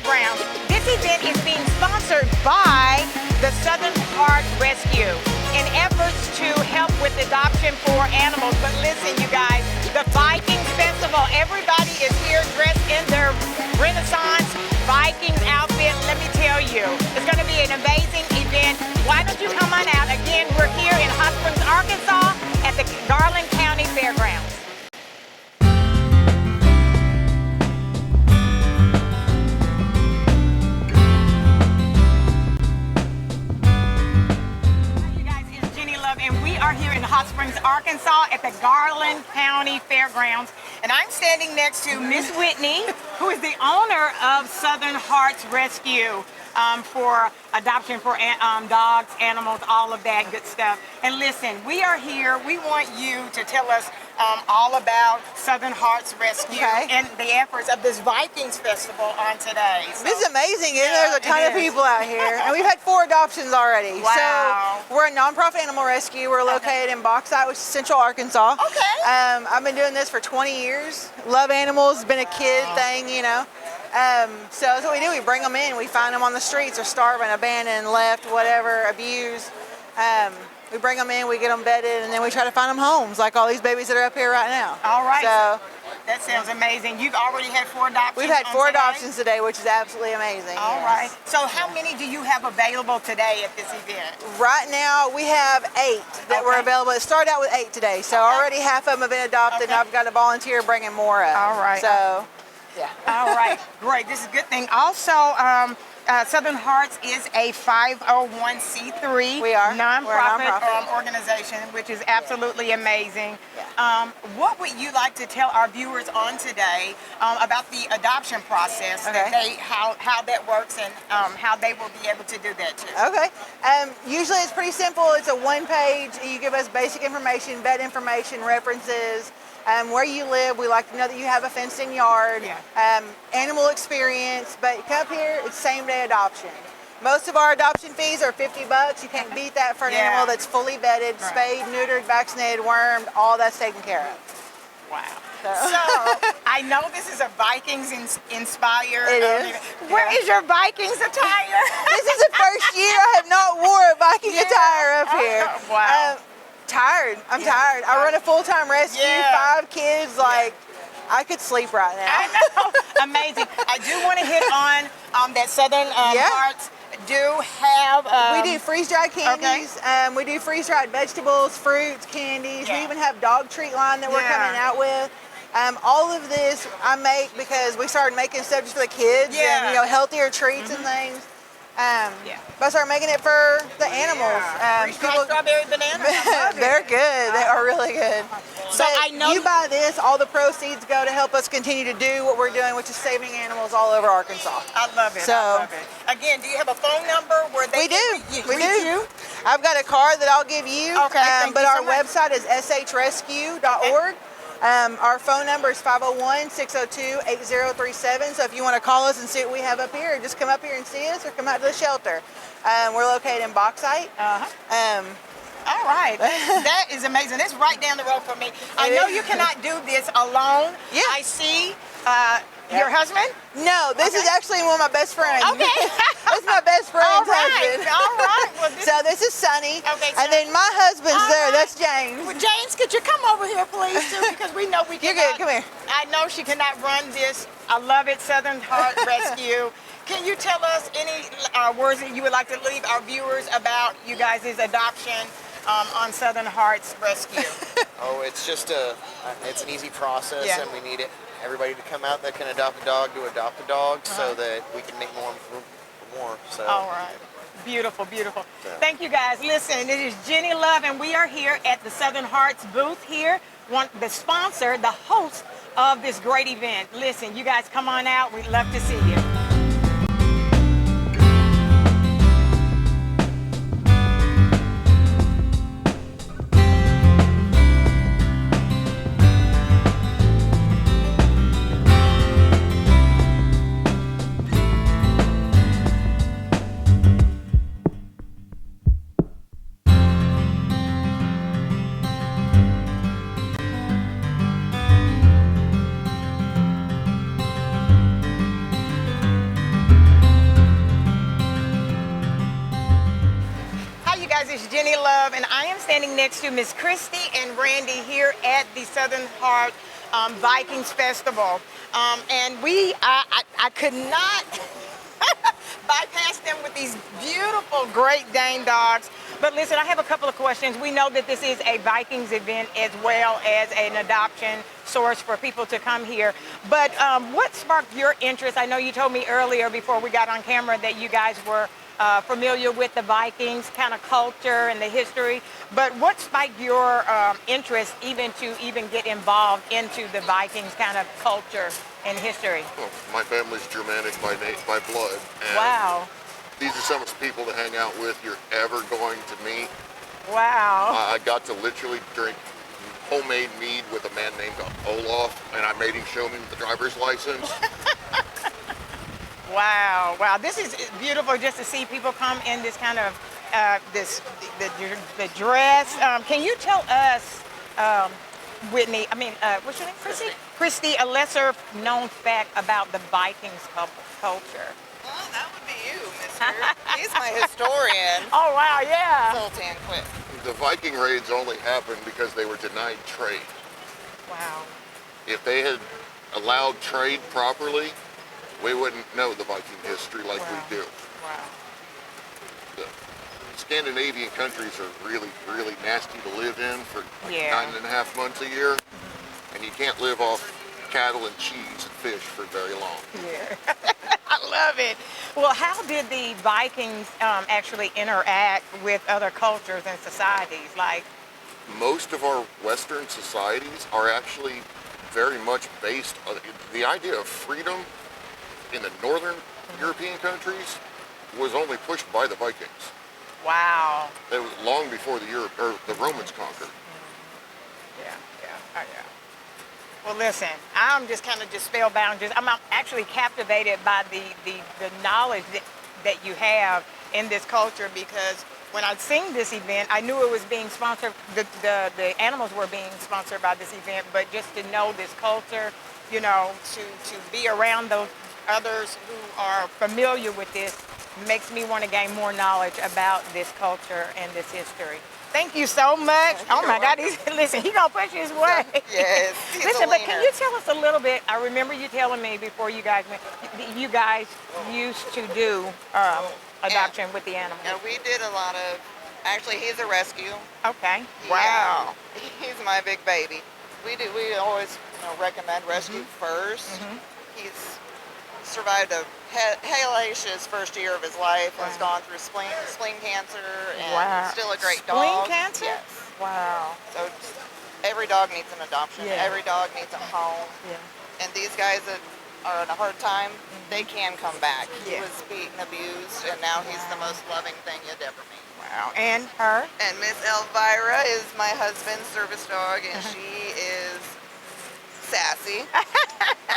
Fairgrounds. This event is being sponsored by the Southern Heart Rescue in efforts to help with adoption for animals. But listen, you guys, the Vikings Festival, everybody is here dressed in their Renaissance Vikings outfit. Let me tell you, it's going to be an amazing event. Why don't you come on out? Again, we're here in Hot Springs, Arkansas at the Garland County Fairgrounds. And we are here in Hot Springs, Arkansas at the Garland County Fairgrounds. And I'm standing next to Miss Whitney, who is the owner of Southern Hearts Rescue for adoption for dogs, animals, all of that good stuff. And listen, we are here. We want you to tell us all about Southern Hearts Rescue and the efforts of this Vikings Festival on today. So, this is amazing. Yeah, there's a ton of people out here. And we've had 4 adoptions already. Wow. So we're a nonprofit animal rescue. We're located in Bauxite, which is Central Arkansas. Okay. I've been doing this for 20 years. Love animals. It's been a kid thing, you know. So that's what we do. We bring them in. We find them on the streets. They're starving, abandoned, left, whatever, abused. We bring them in, we get them bedded, and then we try to find them homes, like all these babies that are up here right now. All right. So that sounds amazing. You've already had 4 adoptions. We've had 4 today? adoptions today, which is absolutely amazing. All right. So how many do you have available today at this event? Right now, we have 8 that were available. It started out with 8 today, so already half of them have been adopted, and I've got a volunteer bringing more up. All right. So, yeah. All right. Great. This is a good thing. Also, Southern Hearts is a 501c3 We are. nonprofit organization, which is absolutely amazing. Yeah. What would you like to tell our viewers on today about the adoption process, that how that works, and how they will be able to do that too? Okay. Usually it's pretty simple. It's a 1-page. You give us basic information, vet information, references. Where you live, we like to know that you have a fenced-in yard, animal experience, but come up here, it's same-day adoption. Most of our adoption fees are $50. You can't beat that for an animal that's fully vetted, spayed, neutered, vaccinated, wormed, all that's taken care of. Wow. So I know this is a Vikings inspired. It is. Where is your Vikings attire? This is the first year I have not wore a Viking attire up here. Wow. Tired. I'm tired. I run a full-time rescue, 5 kids. Like, I could sleep right now. I know. Amazing. I do want to hit on that Southern Hearts do have. We do freeze-dried candies. We do freeze-dried vegetables, fruits, candies. We even have dog treat line that we're coming out with. All of this I make because we started making stuff just for the kids and healthier treats and things. But I started making it for the animals. Strawberry bananas. They're good. They are really good. So I know you buy this, all the proceeds go to help us continue to do what we're doing, which is saving animals all over Arkansas. I love it. So, I love it. Again, do you have a phone number where they We do. I've got a card that I'll give you. But our website is shrescue.org. Our phone number is 501-602-8037. So if you want to call us and see what we have up here, just come up here and see us or come out to the shelter. We're located in Bauxite. All right. That is amazing. It's right down the road from me. I know you cannot do this alone. Yeah. I see your husband? No, this is actually one of my best friends. Okay. This is my best friend's husband. All right. Well, so this is Sonny. Okay, and then my husband's there. That's James. Well, James, could you come over here, please, too? Because we know we cannot. You're good. Come here. I know she cannot run this. I love it, Southern Heart Rescue. Can you tell us any words that you would like to leave our viewers about you guys' adoption on Southern Hearts Rescue? It's just it's an easy process, and we need everybody to come out that can adopt a dog to adopt a dog, so that we can make more for more. So. All right. Beautiful, beautiful. So. Thank you, guys. Listen, it is Jenni Love, and we are here at the Southern Hearts booth here, the sponsor, the host of this great event. Listen, you guys come on out. We'd love to see you. Jenni Love, and I am standing next to Miss Christy and Randy here at the Southern Heart Vikings Festival. And I could not bypass them with these beautiful Great Dane dogs. But listen, I have a couple of questions. We know that this is a Vikings event as well as an adoption source for people to come here. But what sparked your interest? I know you told me earlier before we got on camera that you guys were familiar with the Vikings kind of culture and the history. But what spiked your interest even to get involved into the Vikings kind of culture and history? Well, my family's Germanic by blood. And wow. These are some of the people to hang out with you're ever going to meet. Wow. I got to literally drink homemade mead with a man named Olaf, and I made him show me the driver's license. Wow, wow! This is beautiful just to see people come in this kind of the dress. Can you tell us, Whitney? I mean, what's your name, Christy? Christy, a lesser known fact about the Vikings culture. Well, that would be you, mister. He's my historian. Oh wow, yeah. Sultan Quick. The Viking raids only happened because they were denied trade. Wow. If they had allowed trade properly, we wouldn't know the Viking history like we do. Wow. The Scandinavian countries are really, really nasty to live in for like 9.5 months a year. And you can't live off cattle and cheese and fish for very long. Yeah. I love it. Well, how did the Vikings actually interact with other cultures and societies? Like, most of our Western societies are actually very much based on the idea of freedom. In the northern European countries was only pushed by the Vikings. wow. It was long before the Romans conquered. Yeah, oh yeah. Well, listen, I'm just kind of spellbound. I'm actually captivated by the knowledge that you have in this culture, because when I'd seen this event, I knew it was being sponsored, the animals were being sponsored by this event, but just to know this culture, you know, to be around those others who are familiar with this makes me want to gain more knowledge about this culture and this history. Thank you so much. Oh my God, listen, he's gonna push his way. Yes. Listen, but can you tell us a little bit? I remember you telling me before you guys went, you guys used to do adoption with the animals. And we did a lot of, actually he's a rescue. Okay. Wow. He's my big baby. We always recommend rescue first. He's survived a hellacious first year of his life, has gone through spleen cancer, and still a great dog. Spleen cancer? Yes. Wow. So every dog needs an adoption. Yeah. Every dog needs a home. Yeah. And these guys that are in a hard time, they can come back. He Yeah. was beaten, abused, and now he's the most loving thing you'd ever meet. Wow. And her? And Miss Elvira is my husband's service dog, and she is sassy.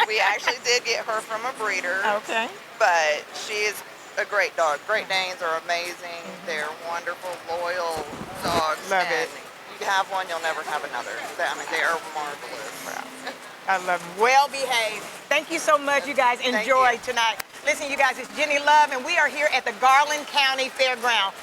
We actually did get her from a breeder. Okay. But she is a great dog. Great Danes are amazing. They're wonderful, loyal dogs. Love and it. You have one, you'll never have another. I mean, they are marvelous. Wow. I love them. Well behaved. Thank you so much, you guys. Enjoy tonight. Listen, you guys, it's Jenni Love, and we are here at the Garland County Fairground.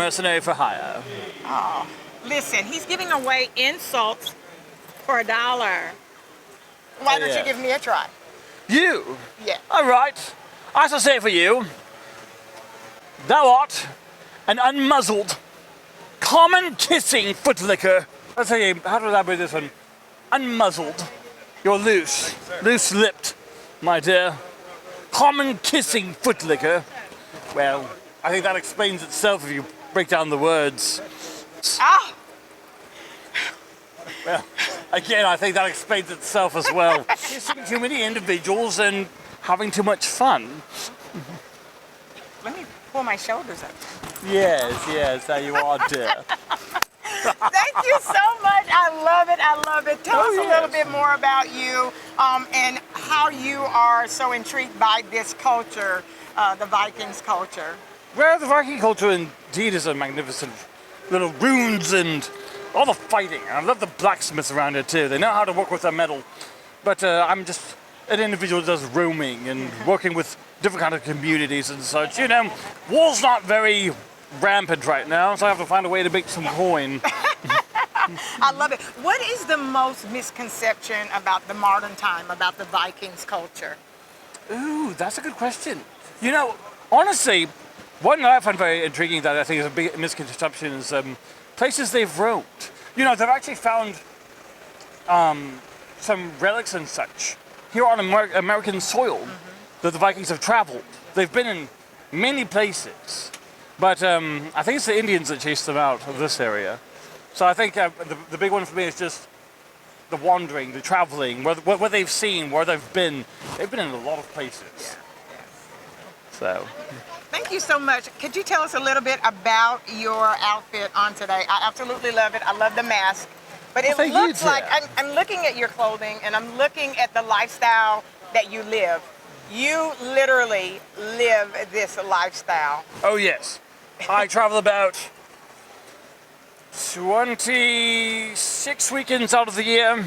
mercenary for hire. Oh, listen, he's giving away insults for $1. Why don't Yeah. you give me a try? You? Yeah. All right. I shall say for you, thou art an unmuzzled, common-kissing footlicker. Let's say, how do I elaborate this one? Unmuzzled. You're loose. Loose-lipped, my dear. Common-kissing footlicker. Well, I think that explains itself if you break down the words. Ah, Well, again, I think that explains itself as well. Kissing too many individuals and having too much fun. let me pull my shoulders up. Yes, there you are, dear. Thank you so much. I love it. I love it. Tell us a little bit more about you and how you are so intrigued by this culture, the Vikings culture. Well, the Viking culture indeed is a magnificent little runes and all the fighting. I love the blacksmiths around here too. They know how to work with their metal. But I'm just an individual that does roaming and working with different kind of communities and such. You know, war's not very rampant right now, so I have to find a way to make some coin. I love it. What is the most misconception about the modern time, about the Vikings culture? Ooh, that's a good question. You know, honestly, one that I find very intriguing that I think is a big misconception is places they've roamed. You know, they've actually found some relics and such here on American soil that the Vikings have traveled. They've been in many places, but I think it's the Indians that chased them out of this area. So I think the big one for me is just the wandering, the traveling, what they've seen, where they've been. They've been in a lot of places. So. Thank you so much. Could you tell us a little bit about your outfit on today? I absolutely love it. I love the mask. But it looks like, I'm looking at your clothing and I'm looking at the lifestyle that you live. You literally live this lifestyle. Oh yes. I travel about 26 weekends out of the year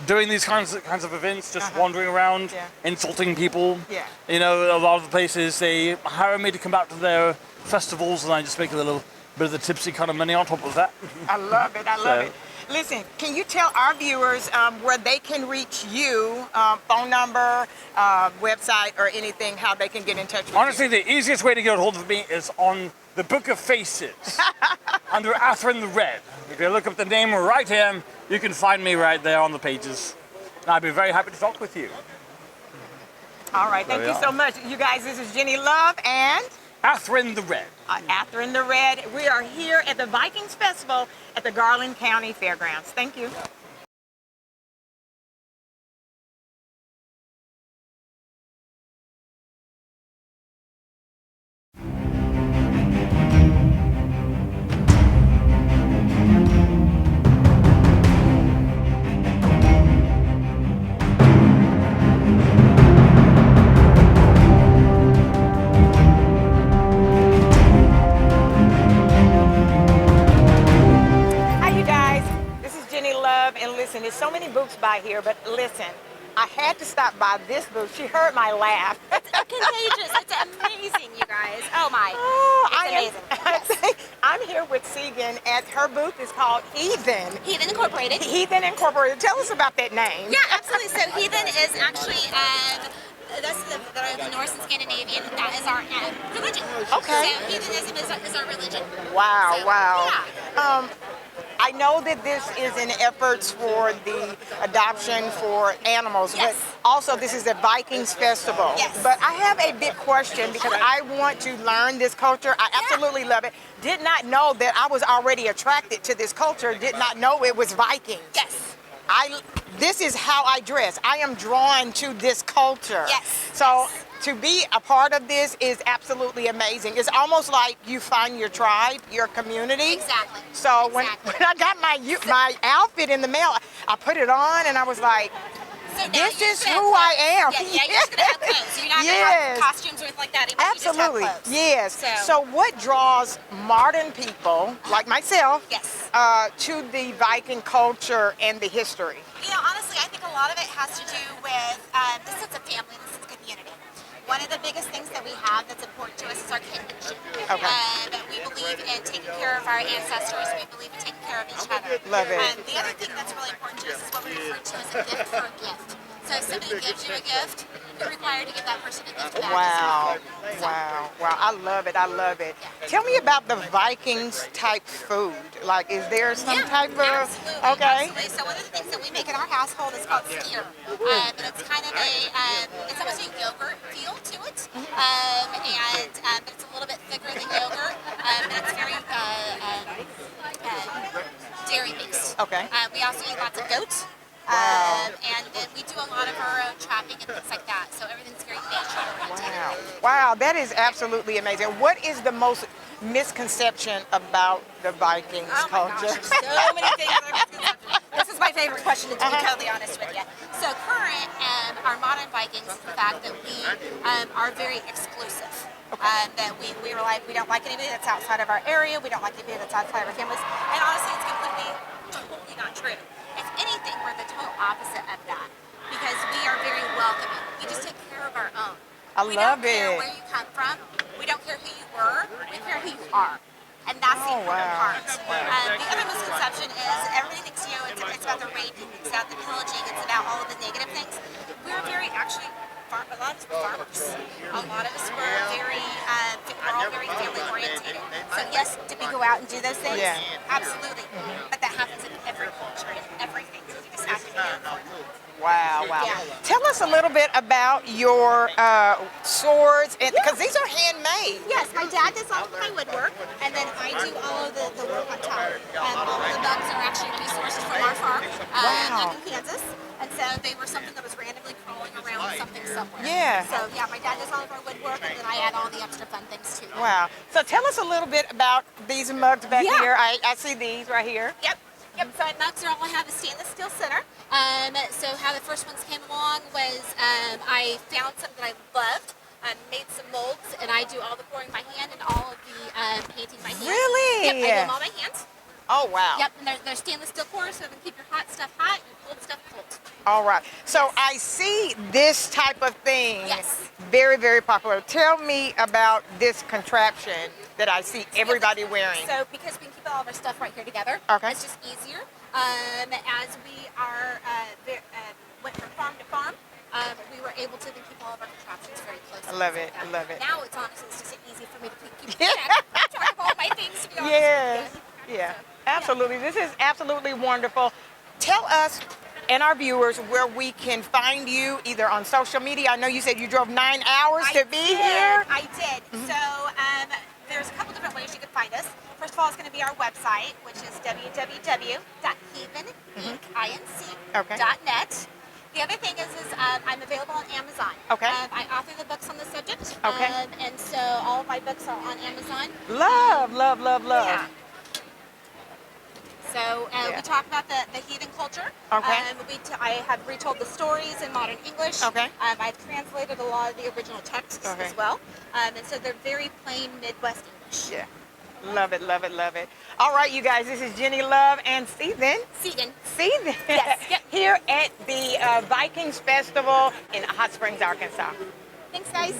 doing these kinds of events, just wandering around, insulting people. Yeah. You know, a lot of the places they hire me to come out to their festivals and I just make a little bit of the tipsy kind of money on top of that. I love it. I love it. Listen, can you tell our viewers where they can reach you, phone number, website, or anything, how they can get in touch with Honestly, you? the easiest way to get a hold of me is on the Book of Faces under Atherin the Red. If you look up the name right here, you can find me right there on the pages. And I'd be very happy to talk with you. All right, thank you so much. You guys, this is Jenni Love and Atherin the Red. Atherin the Red. We are here at the Vikings Festival at the Garland County Fairgrounds. Thank you. There's so many booths by here, but listen, I had to stop by this booth. She heard my laugh. It's contagious. It's amazing, you guys. Oh my. It's amazing. Yes. I'm here with Segan, and her booth is called Heathen. Heathen Incorporated. Heathen Incorporated. Tell us about that name. Yeah, absolutely. So Heathen is actually that's the Norse and Scandinavian. That is our religion. Okay. So heathenism is our religion. Wow, so, wow. Yeah. I know that this is in efforts for the adoption for animals, Yes. but also this is a Vikings festival. Yes. But I have a big question because I want to learn this culture. I absolutely love it. Did not know that I was already attracted to this culture. Did not know it was Vikings. Yes. This is how I dress. I am drawn to this culture. Yes. So to be a part of this is absolutely amazing. It's almost like you find your tribe, your community. Exactly. So when I got my outfit in the mail, I put it on and I was like, so this is who I am. Yeah, you're just gonna have clothes. So you're not gonna have costumes or anything like that. Absolutely. You just have clothes. Yes. So what draws modern people like myself Yes. To the Viking culture and the history? You know, honestly, I think a lot of it has to do with the sense of family, the sense of community. one of the biggest things that we have that's important to us is our kinship. Okay. We believe in taking care of our ancestors. We believe in taking care of each other. Love it. The other thing that's really important to us is what we refer to as a gift for a gift. So if somebody gives you a gift, you're required to give that person a gift back Wow. as well. Wow. I love it. I love it. Tell me about the Vikings type food. Like, is there some type of... Absolutely, Okay. absolutely. So one of the things that we make in our household is called skyr. And it's kind of a, it's almost a yogurt feel to it. But it's a little bit thicker than yogurt. And it's very dairy based. Okay. We also eat lots of goat. Wow. And then we do a lot of our own trapping and things like that. So everything's very nature oriented. Wow, that is absolutely amazing. What is the most misconception about the Vikings Oh my culture? gosh, there's so many things that are misconceptions. This is my favorite question, to be totally honest with you. So current, our modern Vikings is the fact that we are very exclusive. That we were like, we don't like anybody that's outside of our area. We don't like anybody that's outside of our families. And honestly, it's totally not true. If anything, we're the total opposite of that. Because we are very welcoming. We just take care of our own. We don't care where you come from. We don't care who you were. We care who you are. And that's the important part. The other misconception is everybody thinks, it's about the raping, it's about the pillaging, it's about all of the negative things. We're very, actually, a lot of us were farmers. A lot of us were we're all very family oriented. So yes, did we go out and do those things? Yeah. Absolutely. But that happens in every culture, in everything. So you just have to be there for it. Wow. Yeah. Tell us a little bit about your swords, because these are handmade. Yes, my dad does all of my woodwork, and then I do all of the work on top. All of the bugs are actually resourced from our farm up in Kansas, and so they were something that was randomly crawling around something somewhere. Yeah. So yeah, my dad does all of our woodwork, and then I add all the extra fun things too. Wow. So tell us a little bit about these mugs back Yeah. here. I see these right here. Yep. So my mugs are all I have a stainless steel center. So how the first ones came along was I found something that I loved. Made some molds, and I do all the pouring by hand and all of the painting by hand. Really? Yep, I do them all by hand. Oh, wow. Yep, and they're stainless steel cores, so they can keep your hot stuff hot and cold stuff cold. All right. So I see this type of thing Yes. very, very popular. Tell me about this contraption that I see everybody wearing. So because we can keep all of our stuff right here together, Okay. it's just easier. As we are went from farm to farm, we were able to then keep all of our contraptions very close. I love it. I love it. Now it's honestly just easy for me to keep track of all my things, to be honest Yes. with you. Yeah. Absolutely. This is absolutely wonderful. Tell us and our viewers where we can find you either on social media. I know you said you drove 9 hours to be here. I did. So there's a couple different ways you can find us. First of all, it's going to be our website, which is www.heathen.net. The other thing is I'm available on Amazon. Okay. I author the books on the subject. Okay. And so all of my books are on Amazon. Love, love, love, love. Yeah. So we talk about the heathen culture. Okay. I have retold the stories in modern English. Okay. I've translated a lot of the original texts Okay. as well. And so they're very plain Midwest English. Yeah. Love it, love it, love it. All right, you guys, this is Jenni Love and Stephen. Segan. Yes. Yep. Here at the Vikings Festival in Hot Springs, Arkansas. Thanks, guys.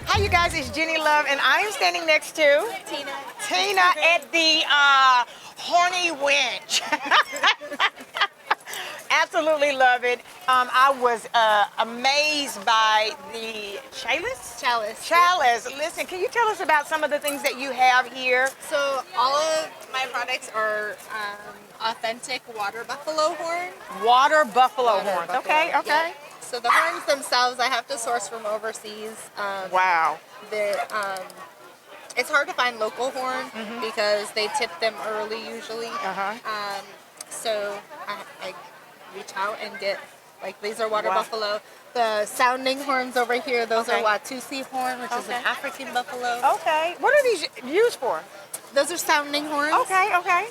Hi, you guys, it's Jenni Love, and I am standing next to Tina at the Horny Winch. Absolutely love it. I was amazed by the chalice. Listen, can you tell us about some of the things that you have here? So all of my products are authentic water buffalo horn. Water buffalo horns. buffalo, Okay, okay. yeah. So the horns themselves I have to source from overseas. Wow. It's hard to find local horn because they tip them early usually. So I reach out and get, like, these are water buffalo. The sounding horns over here, those are Watusi horn, which is an African buffalo. Okay. What are these used for? Those are sounding horns. Okay, okay.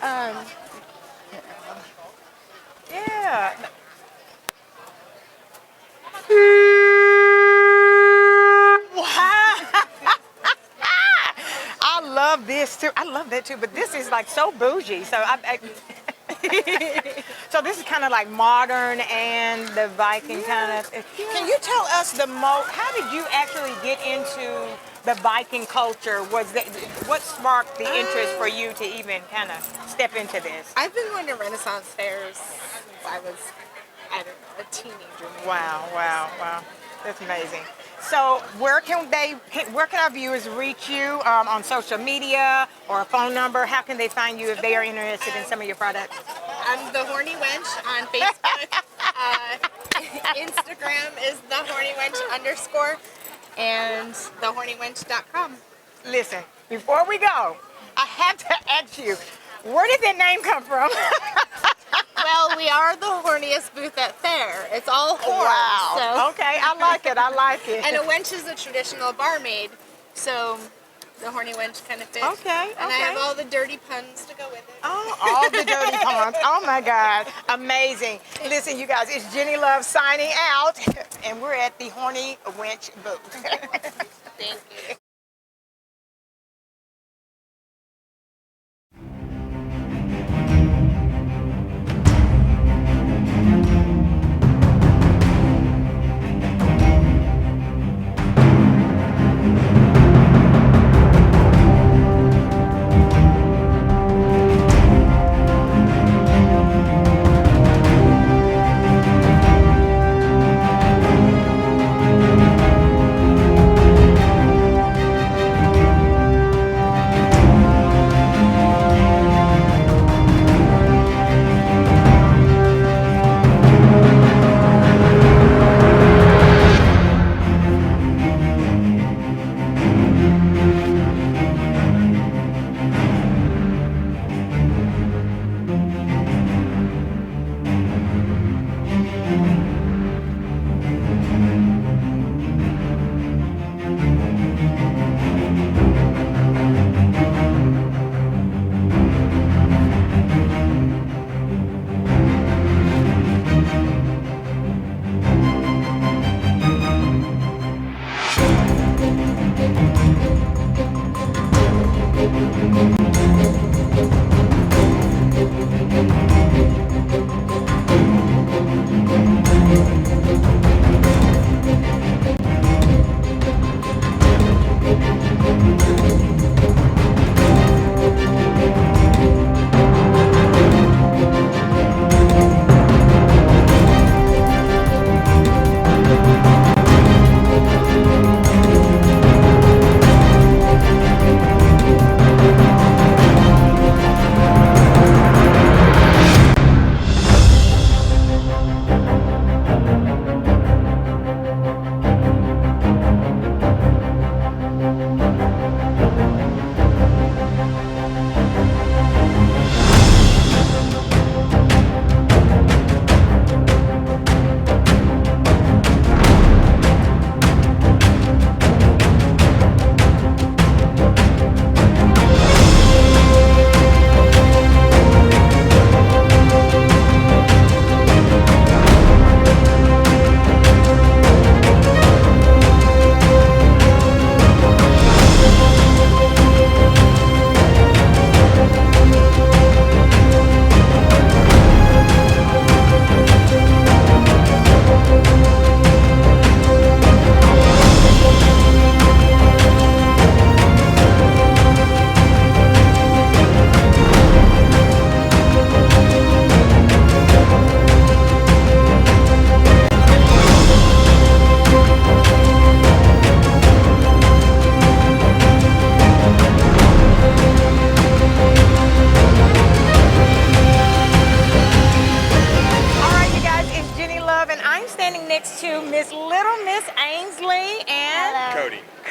Yeah. Wow. I love this too. I love love that too. But this is like so bougie. So so this is kind of like modern and the Viking kind of. Can you tell us how did you actually get into the Viking culture? What sparked the interest for you to even kind of step into this? I've been going to Renaissance fairs since I was, I don't know, a teenager. Maybe. Wow. That's amazing. So where can our viewers reach you on social media or a phone number? How can they find you if they are interested in some of your products? I'm the Horny Wench on Facebook. Instagram is the Horny Wench _ and thehornywench.com. Listen, before we go, I have to ask you, where did that name come from? Well, we are the horniest booth at fair. It's all horns. Wow. So. Okay, I like it. And a wench is a traditional barmaid, so the Horny Wench kind of fits. Okay. And I have all the dirty puns to go with it. Oh, all the dirty puns. Oh my God, amazing. Listen, you guys, it's Jenni Love signing out, and we're at the Horny Wench booth. Thank you.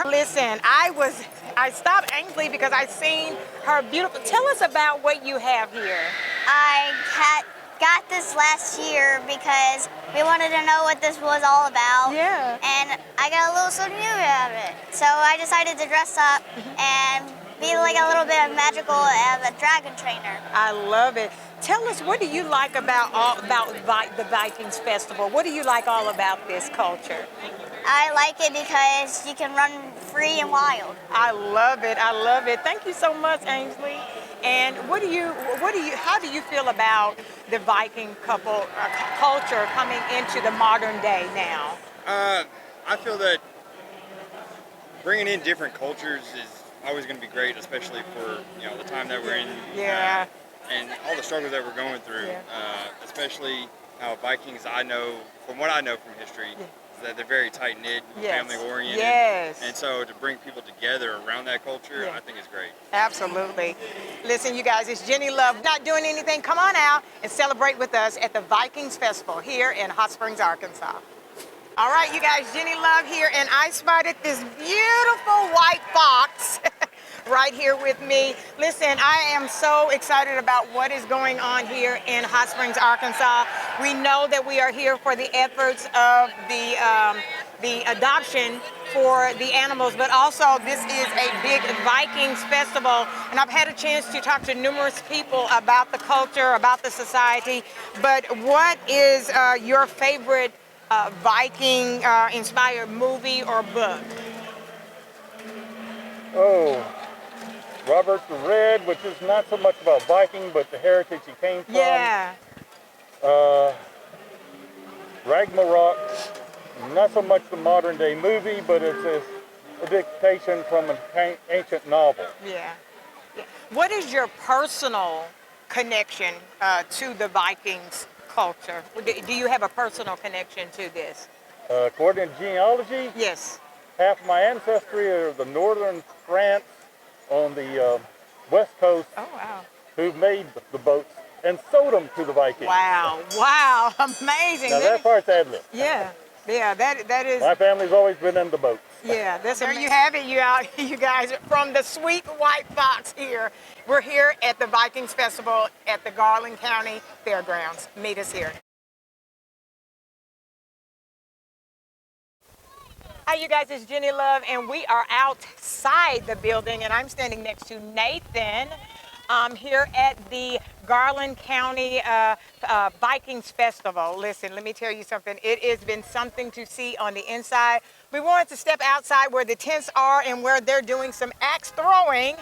Listen, I stopped Ainsley because I seen her beautiful. Tell us about what you have here. I got this last year because we wanted to know what this was all about. Yeah. And I got a little souvenir out of it. So I decided to dress up and be like a little bit of magical as a dragon trainer. I love it. Tell us, what do you like about the Vikings Festival? What do you like all about this culture? I like it because you can run free and wild. I love it. I love it. Thank you so much, Ainsley. And how do you feel about the Viking culture coming into the modern day now? I feel that bringing in different cultures is always going to be great, especially for the time that we're in. Yeah. And all the struggles that we're going through, Yeah. Especially how Vikings, I know from what I know from history, is that they're very tight knit, Yes. family oriented. Yes. And so to bring people together around that culture, Yeah. I think is great. Absolutely. Listen, you guys, it's Jenni Love. Not doing anything. Come on out and celebrate with us at the Vikings Festival here in Hot Springs, Arkansas. All right, you guys, Jenni Love here, and I spotted this beautiful white fox right here with me. Listen, I am so excited about what is going on here in Hot Springs, Arkansas. We know that we are here for the efforts of the adoption for the animals, but also this is a big Vikings festival, and I've had a chance to talk to numerous people about the culture, about the society. But what is your favorite Viking inspired movie or book? Oh, Robert the Red, which is not so much about Viking, but the heritage he came from. Yeah. Ragnarok, not so much the modern day movie, but it's a dictation from an ancient novel. Yeah. What is your personal connection to the Vikings culture? Do you have a personal connection to this? According to genealogy, Yes. half my ancestry are the northern France on the west coast Oh, wow. who made the boats and sold them to the Vikings. Wow. Wow. Amazing. Now that part's ad-lib. Yeah. Yeah, that is. My family's always been in the boats. Yeah, there you have it, you guys, from the sweet white fox here. We're here at the Vikings Festival at the Garland County Fairgrounds. Meet us here. Hi, you guys, it's Jenni Love, and we are outside the building, and I'm standing next to Nathan here at the Garland County Vikings Festival. Listen, let me tell you something. It has been something to see on the inside. We wanted to step outside where the tents are and where they're doing some axe throwing.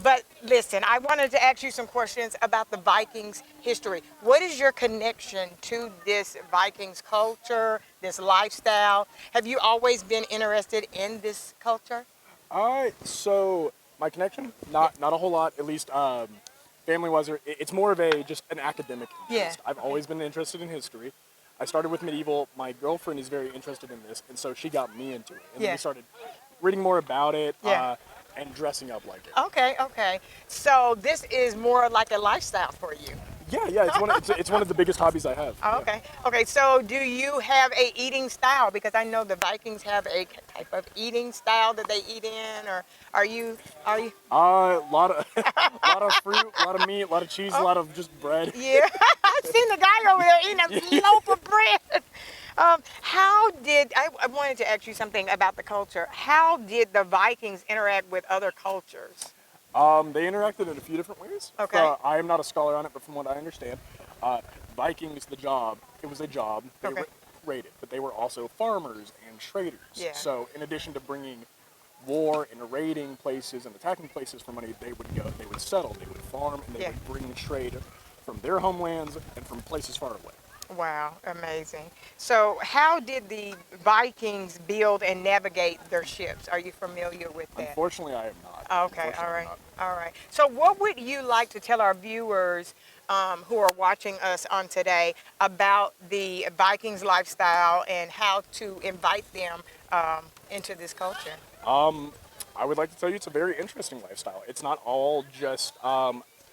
But listen, I wanted to ask you some questions about the Vikings history. What is your connection to this Vikings culture, this lifestyle? Have you always been interested in this culture? So my connection, not a whole lot, at least family-wise. It's more of just an academic interest. Yeah. I've always been interested in history. I started with medieval. My girlfriend is very interested in this, and so she got me into it. And then we started reading more about it and dressing up like it. Okay. So this is more like a lifestyle for you. Yeah. It's one of the biggest hobbies I have. Oh, okay. Okay. So do you have a eating style? Because I know the Vikings have a type of eating style that they eat in, or are you? A lot of fruit, a lot of meat, a lot of cheese, a lot of just bread. Yeah. I've seen the guy over there eating a loaf of bread. I wanted to ask you something about the culture. How did the Vikings interact with other cultures? They interacted in a few different ways. Okay. I am not a scholar on it, but from what I understand, Vikings, it was a job. They raided, but they were also farmers and traders. Yeah. So in addition to bringing war and raiding places and attacking places for money, they would settle, they would farm, and they would bring trade from their homelands and from places far away. Wow, amazing. So how did the Vikings build and navigate their ships? Are you familiar with that? Unfortunately, I am not. Okay, all right. So what would you like to tell our viewers who are watching us on today about the Vikings lifestyle and how to invite them into this culture? I would like to tell you it's a very interesting lifestyle. It's not all just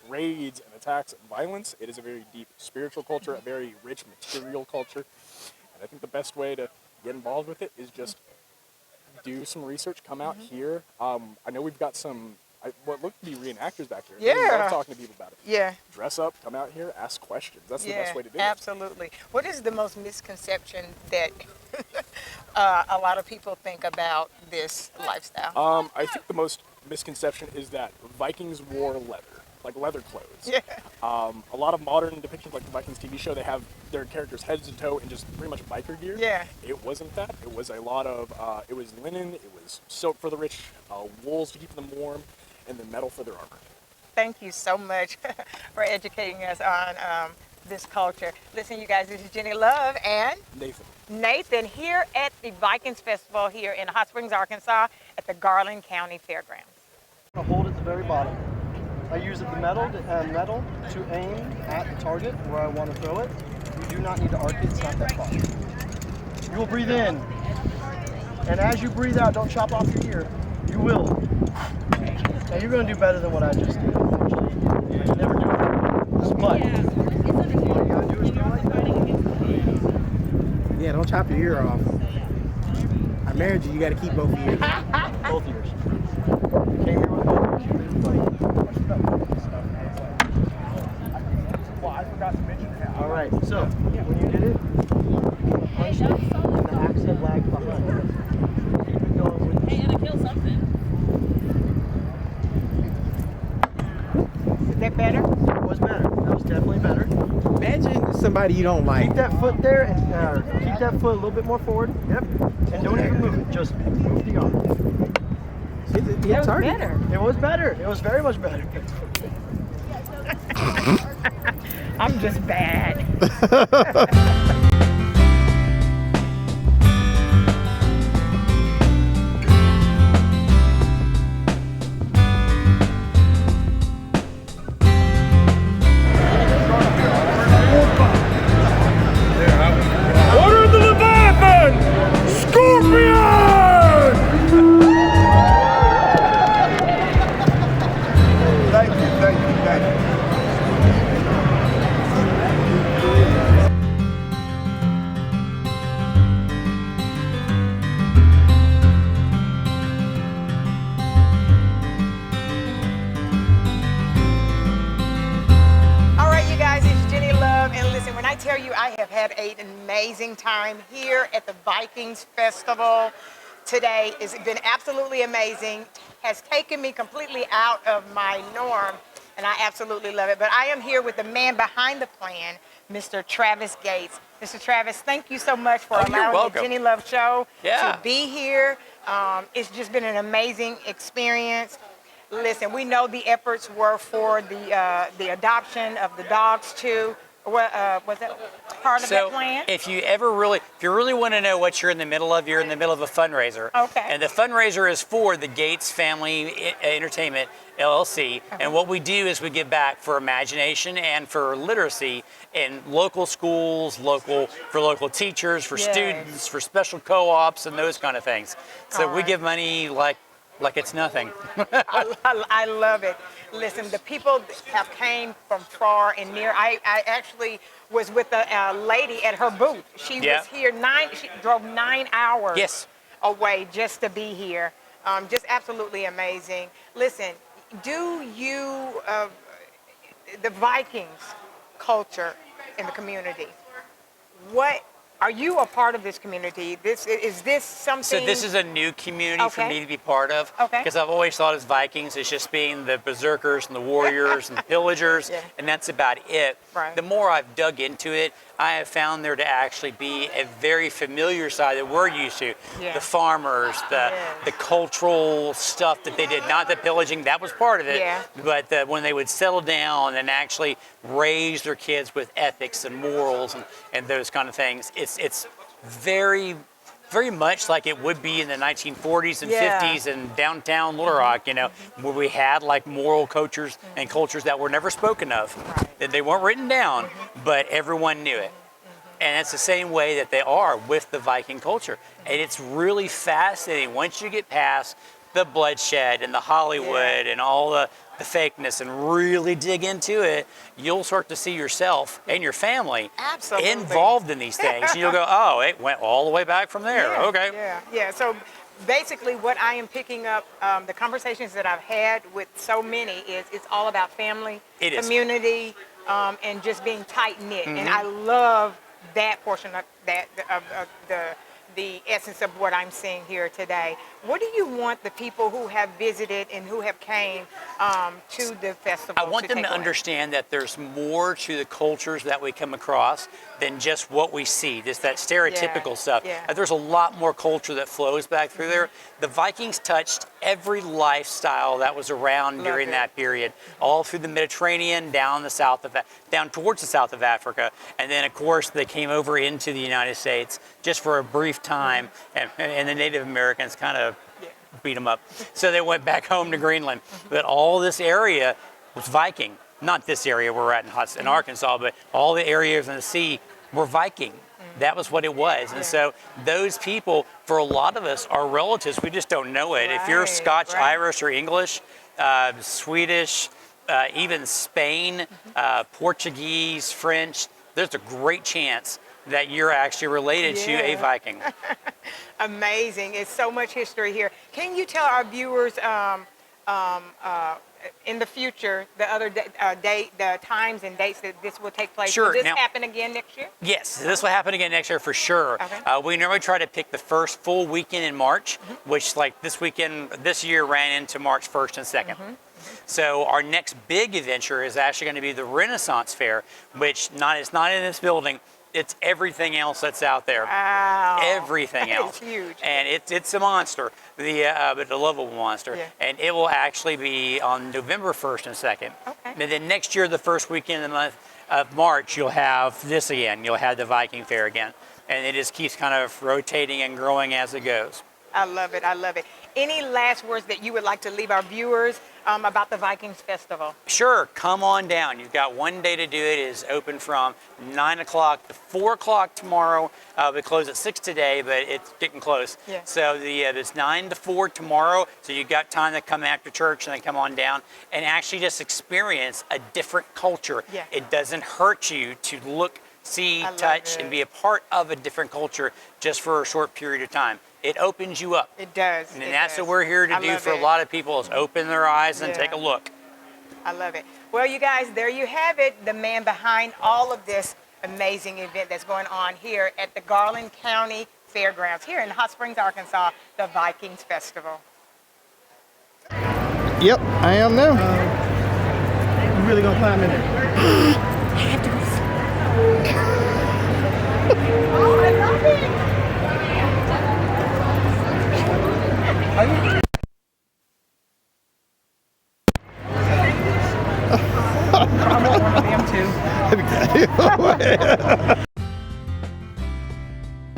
raids and attacks and violence. It is a very deep spiritual culture, a very rich material culture. And I think the best way to get involved with it is just do some research, come out here. I know we've got what look to be reenactors back here. Yeah. I love talking to people about it. Yeah. Dress up, come out here, ask questions. That's the best way to do it. Absolutely. What is the most misconception that a lot of people think about this lifestyle? I think the most misconception is that Vikings wore leather, like leather clothes. Yeah. A lot of modern depictions, like the Vikings TV show, they have their characters head to toe in just pretty much biker gear. Yeah. It wasn't that. It was a lot of, it was linen, it was silk for the rich, wools to keep them warm, and then metal for their armor. Thank you so much for educating us on this culture. Listen, you guys, this is Jenni Love and Nathan here at the Vikings Festival here in Hot Springs, Arkansas at the Garland County Fairgrounds. I hold at the very bottom. I use the metal to aim at the target where I want to throw it. You do not need to arc it, it's not that far. You will breathe in, and as you breathe out, don't chop off your ear. You will. Now you're going to do better than what I just did. Unfortunately, I never do it. But all you got to do is go like that. Yeah, don't chop your ear off. I married you, you got to keep both ears. Both ears. Came here with both ears. Well, I forgot to mention that. All right, so when you did it, you punched it, and the axe head lagged behind. Keep it going with Hey, and I killed something. Is that better? It was better. That was definitely better. Imagine somebody you don't like. Keep that foot there and keep that foot a little bit more forward. Yep. And don't even move it. Just move the arm. It was better. It was better. It was very much better. I'm just bad. Order of the Leviathan! Scorpion! Thank you. All right, you guys, it's Jenni Love, and listen, when I tell you I have had an amazing time here at the Vikings Festival today, it's been absolutely amazing, has taken me completely out of my norm, and I absolutely love it. But I am here with the man behind the plan, Mr. Travis Gates. Mr. Travis, thank you so much for allowing the Jenni Love Show to be here. It's just been an amazing experience. Listen, we know the efforts were for the adoption of the dogs too. Was that part of that plan? If you really want to know what you're in the middle of, you're in the middle of a fundraiser. Okay. And the fundraiser is for the Gates Family Entertainment LLC. And what we do is we give back for imagination and for literacy in local schools, for local teachers, for students, for special co-ops, and those kind of things. So we give money like it's nothing. I love it. Listen, the people have came from far and near. I actually was with a lady at her booth. She was here she drove 9 hours away just to be here. Just absolutely amazing. Listen, do you, the Vikings culture in the community, are you a part of this community? Is this something? So this is a new community for me to be part of. Okay. Because I've always thought as Vikings, it's just being the berserkers and the warriors and the pillagers, and that's about it. Right. The more I've dug into it, I have found there to actually be a very familiar side that we're used to. Yeah. The farmers, the cultural stuff that they did. Not the pillaging, that was part of it. Yeah. But when they would settle down and actually raise their kids with ethics and morals and those kind of things, it's very, very much like it would be in the 1940s and 50s in downtown Little Rock, where we had like moral cultures and cultures that were never spoken of, that they weren't written down, but everyone knew it. And it's the same way that they are with the Viking culture. And it's really fascinating once you get past the bloodshed and the Hollywood and all the fakeness and really dig into it, you'll start to see yourself and your family involved in these things. And you'll go, oh, it went all the way back from there. Okay. Yeah. So basically what I am picking up, the conversations that I've had with so many is it's all about family, community, and just being tight-knit. And I love that portion of the the essence of what I'm seeing here today. What do you want the people who have visited and who have came to the festival I want them to understand that there's more to the cultures that we come across than just what we see, just that stereotypical stuff. There's a lot more culture that flows back through there. The Vikings touched every lifestyle that was around during that period, all through the Mediterranean, down towards the south of Africa, and then of course they came over into the United States just for a brief time, and the Native Americans kind of beat them up. So they went back home to Greenland. But all this area was Viking. Not this area we're at in Arkansas, but all the areas in the sea were Viking. That was what it was. And so those people, for a lot of us, are relatives. We just don't know it. If you're Scotch, Irish, or English, Swedish, even Spain, Portuguese, French, there's a great chance that you're actually related to a Viking. Amazing. It's so much history here. Can you tell our viewers in the future the other the times and dates that this will take place? Sure. Will this happen again next year? Yes, this will happen again next year for sure. We normally try to pick the first full weekend in March, which like this year ran into March 1st and 2nd. So our next big adventure is actually going to be the Renaissance Fair, which it's not in this building. It's everything else that's out there. Wow. Everything else. It's huge. And it's a monster, but a lovable monster. And it will actually be on November 1st and 2nd. And then next year, the first weekend of the month of March, you'll have this again. You'll have the Viking Fair again. And it just keeps kind of rotating and growing as it goes. I love it. I love it. Any last words that you would like to leave our viewers about the Vikings Festival? Sure, come on down. You've got one day to do it. It is open from 9 o'clock to 4 o'clock tomorrow. We close at 6 today, but it's getting close. So it's 9 to 4 tomorrow, so you've got time to come after church and then come on down and actually just experience a different culture. It doesn't hurt you to look, see, touch, and be a part of a different culture just for a short period of time. It opens you up. It does. And that's what we're here to do for a lot of people, is open their eyes and take a look. I love it. Well, you guys, there you have it. The man behind all of this amazing event that's going on here at the Garland County Fairgrounds here in Hot Springs, Arkansas, the Vikings Festival. Yep, I am now. You really gonna climb in there? I have to go. Oh, I love it. I want one of them too.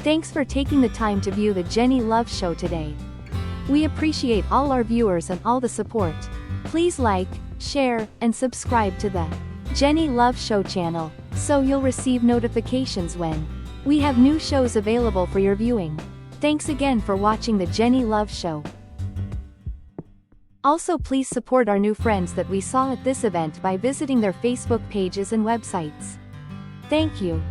Thanks for taking the time to view the Jenni Love Show today. We appreciate all our viewers and all the support. Please like, share, and subscribe to the Jenni Love Show channel, so you'll receive notifications when we have new shows available for your viewing. Thanks again for watching the Jenni Love Show. Also, please support our new friends that we saw at this event by visiting their Facebook pages and websites. Thank you.